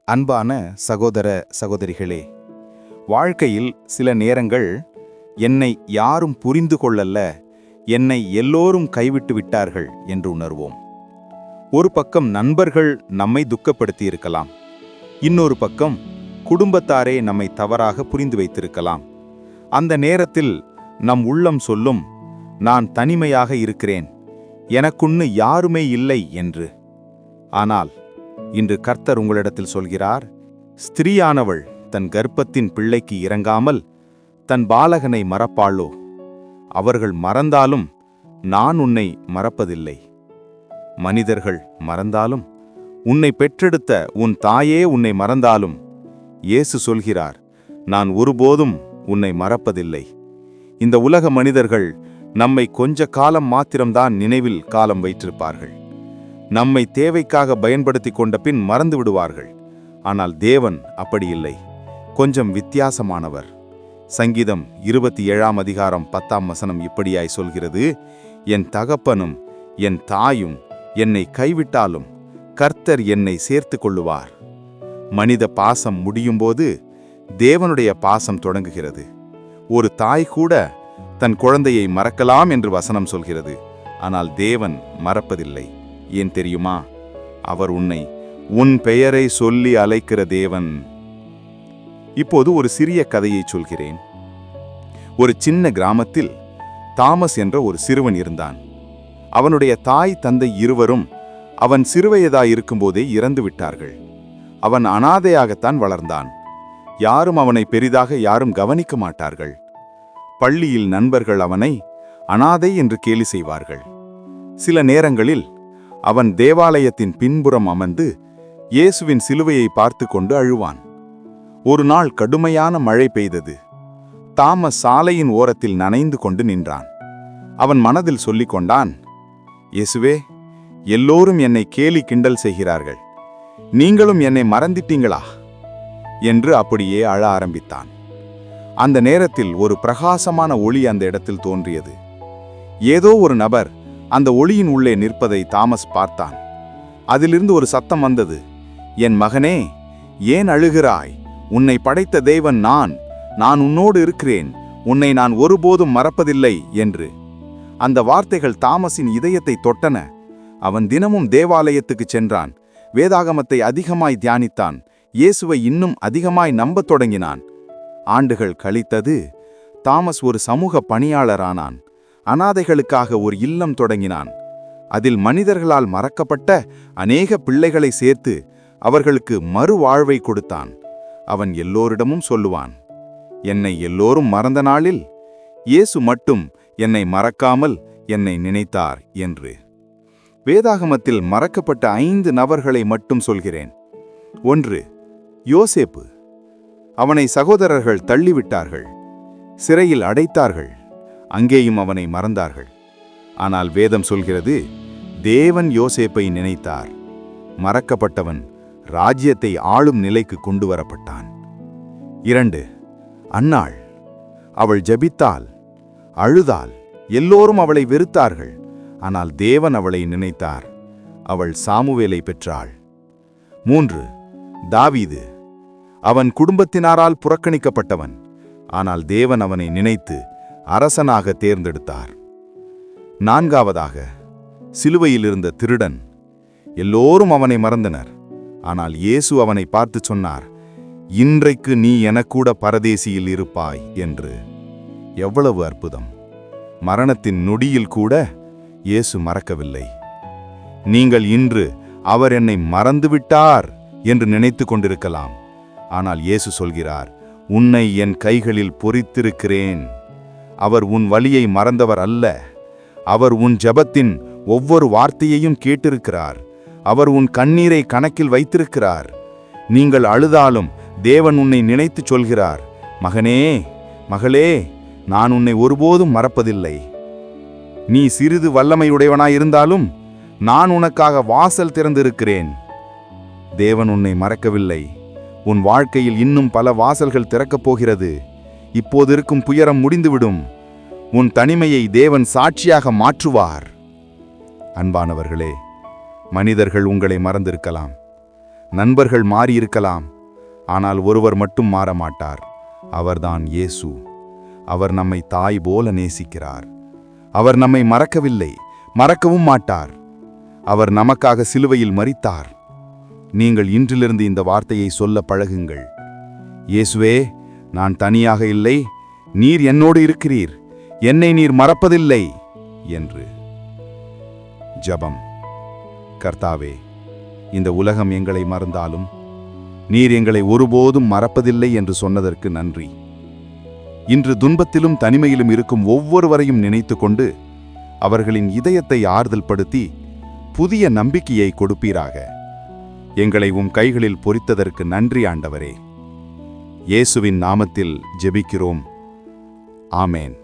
அன்பான சகோதர சகோதரிகளே, வாழ்க்கையில் சில நேரங்கள் என்னை யாரும் புரிந்து கொள்ளல்ல, என்னை எல்லோரும் கைவிட்டு விட்டார்கள் என்று உணர்வோம். ஒரு பக்கம் நண்பர்கள் நம்மை துக்கப்படுத்தி இருக்கலாம், இன்னொரு பக்கம் குடும்பத்தாரே நம்மை தவறாக புரிந்து வைத்திருக்கலாம். அந்த நேரத்தில் நம் உள்ளம் சொல்லும், நான் தனிமையாக இருக்கிறேன், எனக்குன்னு யாருமே இல்லை என்று. ஆனால் இன்று கர்த்தர் உங்களிடத்தில் சொல்கிறார், ஸ்திரீயானவள் தன் கர்ப்பத்தின் பிள்ளைக்கு இறங்காமல் தன் பாலகனை மறப்பாளோ? அவர்கள் மறந்தாலும் நான் உன்னை மறப்பதில்லை. மனிதர்கள் மறந்தாலும், உன்னை பெற்றெடுத்த உன் தாயே உன்னை மறந்தாலும், இயேசு சொல்கிறார், நான் ஒருபோதும் உன்னை மறப்பதில்லை. இந்த உலக மனிதர்கள் நம்மை கொஞ்ச காலம் மாத்திரம்தான் நினைவில் காலம் வைத்திருப்பார்கள். நம்மை தேவைக்காக பயன்படுத்தி கொண்ட பின் மறந்து விடுவார்கள். ஆனால் தேவன் அப்படி இல்லை, கொஞ்சம் வித்தியாசமானவர். சங்கீதம் 27 அதிகாரம் 10 இப்படியாய் சொல்கிறது, என் தகப்பனும் என் தாயும் என்னை கைவிட்டாலும் கர்த்தர் என்னை சேர்த்து கொள்ளுவார். மனித பாசம் முடியும்போது தேவனுடைய பாசம் தொடங்குகிறது. ஒரு தாய் கூட தன் குழந்தையை மறக்கலாம் என்று வசனம் சொல்கிறது. ஆனால் தேவன் மறப்பதில்லை. ஏன் தெரியுமா? அவர் உன்னை உன் பெயரை சொல்லி அழைக்கிற தேவன். இப்போது ஒரு சிறிய கதையை சொல்கிறேன். ஒரு சின்ன கிராமத்தில் தாமஸ் என்ற ஒரு சிறுவன் இருந்தான். அவனுடைய தாய் தந்தை இருவரும் அவன் சிறுவயதாயிருக்கும்போதே இறந்து விட்டார்கள். அவன் அனாதையாகத்தான் வளர்ந்தான். யாரும் அவனை பெரிதாக யாரும் கவனிக்க மாட்டார்கள். பள்ளியில் நண்பர்கள் அவனை அனாதை என்று கேலி செய்வார்கள். சில நேரங்களில் அவன் தேவாலயத்தின் பின்புறம் அமர்ந்து இயேசுவின் சிலுவையை பார்த்து கொண்டு அழுவான். ஒரு நாள் கடுமையான மழை பெய்தது. தாமஸ் சாலையின் ஓரத்தில் நனைந்து கொண்டு நின்றான். அவன் மனதில் சொல்லிக் கொண்டான், இயேசுவே, எல்லோரும் என்னை கேலி கிண்டல் செய்கிறார்கள், நீங்களும் என்னை மறந்துட்டீங்களா என்று அப்படியே அழ ஆரம்பித்தான். அந்த நேரத்தில் ஒரு பிரகாசமான ஒளி அந்த இடத்தில் தோன்றியது. ஏதோ ஒரு நபர் அந்த ஒளியின் உள்ளே நிற்பதை தாமஸ் பார்த்தான். அதிலிருந்து ஒரு சத்தம் வந்தது, என் மகனே, ஏன் அழுகிறாய்? உன்னை படைத்த தேவன் நான் உன்னோடு இருக்கிறேன், உன்னை நான் ஒருபோதும் மறப்பதில்லை என்று. அந்த வார்த்தைகள் தாமஸின் இதயத்தை தொட்டன. அவன் தினமும் தேவாலயத்துக்கு சென்றான், வேதாகமத்தை அதிகமாய் தியானித்தான், இயேசுவை இன்னும் அதிகமாய் நம்பத் தொடங்கினான். ஆண்டுகள் கழித்தது. தாமஸ் ஒரு சமூக பணியாளரானான். அனாதைகளுக்காக ஒரு இல்லம் தொடங்கினான். அதில் மனிதர்களால் மறக்கப்பட்ட அநேக பிள்ளைகளை சேர்த்து அவர்களுக்கு மறுவாழ்வை கொடுத்தான். அவன் எல்லோரிடமும் சொல்லுவான், என்னை எல்லோரும் மறந்த நாளில் இயேசு மட்டும் என்னை மறக்காமல் என்னை நினைத்தார் என்று. வேதாகமத்தில் மறக்கப்பட்ட 5 நபர்களை மட்டும் சொல்கிறேன். 1, யோசேப்பு. அவனை சகோதரர்கள் தள்ளிவிட்டார்கள், சிறையில் அடைத்தார்கள், அங்கேயும் அவனை மறந்தார்கள். ஆனால் வேதம் சொல்கிறது, தேவன் யோசேப்பை நினைத்தார். மறக்கப்பட்டவன் ராஜ்யத்தை ஆளும் நிலைக்கு கொண்டு வரப்பட்டான். 2, அன்னாள். அவள் ஜெபித்தாள், அழுதாள், எல்லோரும் அவளை வெறுத்தார்கள். ஆனால் தேவன் அவளை நினைத்தார். அவள் சாமுவேலை பெற்றாள். 3, தாவீது. அவன் குடும்பத்தினாரால் புறக்கணிக்கப்பட்டவன். ஆனால் தேவன் அவனை நினைத்து அரசனாக தேர்ந்தெடுத்தார். 4, சிலுவையில் இருந்த திருடன். எல்லோரும் அவனை மறந்தனர். ஆனால் இயேசு அவனை பார்த்து சொன்னார், இன்றைக்கு நீ எனக்கூட பரதேசியில் இருப்பாய் என்று. எவ்வளவு அற்புதம்! மரணத்தின் நொடியில் கூட இயேசு மறக்கவில்லை. நீங்கள் இன்று அவர் என்னை மறந்துவிட்டார் என்று நினைத்து கொண்டிருக்கலாம். ஆனால் இயேசு சொல்கிறார், உன்னை என் கைகளில் பொறித்திருக்கிறேன். அவர் உன் வலியை மறந்தவர் அல்ல. அவர் உன் ஜெபத்தின் ஒவ்வொரு வார்த்தையையும் கேட்டிருக்கிறார். அவர் உன் கண்ணீரை கணக்கில் வைத்திருக்கிறார். நீங்கள் அழுதாலும் தேவன் உன்னை நினைத்து சொல்கிறார், மகனே, மகளே, நான் உன்னை ஒருபோதும் மறப்பதில்லை. நீ சிறிது வல்லமையுடையவனாயிருந்தாலும் நான் உனக்காக வாசல் திறந்திருக்கிறேன். தேவன் உன்னை மறக்கவில்லை. உன் வாழ்க்கையில் இன்னும் பல வாசல்கள் திறக்கப் போகிறது. இப்போது இருக்கும் துயரம் முடிந்துவிடும். உன் தனிமையை தேவன் சாட்சியாக மாற்றுவார். அன்பானவர்களே, மனிதர்கள் உங்களை மறந்திருக்கலாம். நண்பர்கள் மாறியிருக்கலாம், ஆனால் ஒருவர் மட்டும் மாற மாட்டார். அவர்தான் இயேசு. அவர் நம்மை தாய் போல நேசிக்கிறார். அவர் நம்மை மறக்கவில்லை, மறக்கவும் மாட்டார். அவர் நமக்காக சிலுவையில் மரித்தார். நீங்கள் இன்றிலிருந்து இந்த வார்த்தையை சொல்ல பழகுங்கள். இயேசுவே, நான் தனியாக இல்லை, நீர் என்னோடு இருக்கிறீர், என்னை நீர் மறப்பதில்லை என்று. ஜெபம். கர்த்தாவே, இந்த உலகம் எங்களை மறந்தாலும் நீர் எங்களை ஒருபோதும் மறப்பதில்லை என்று சொன்னதற்கு நன்றி. இன்று துன்பத்திலும் தனிமையிலும் இருக்கும் ஒவ்வொருவரையும் நினைத்துக்கொண்டு அவர்களின் இதயத்தை ஆறுதல் படுத்தி புதிய நம்பிக்கையை கொடுப்பீராக. எங்களை உம் கைகளில் பொறித்ததற்கு நன்றி ஆண்டவரே. இயேசுவின் நாமத்தில் ஜெபிக்கிறோம். ஆமேன்.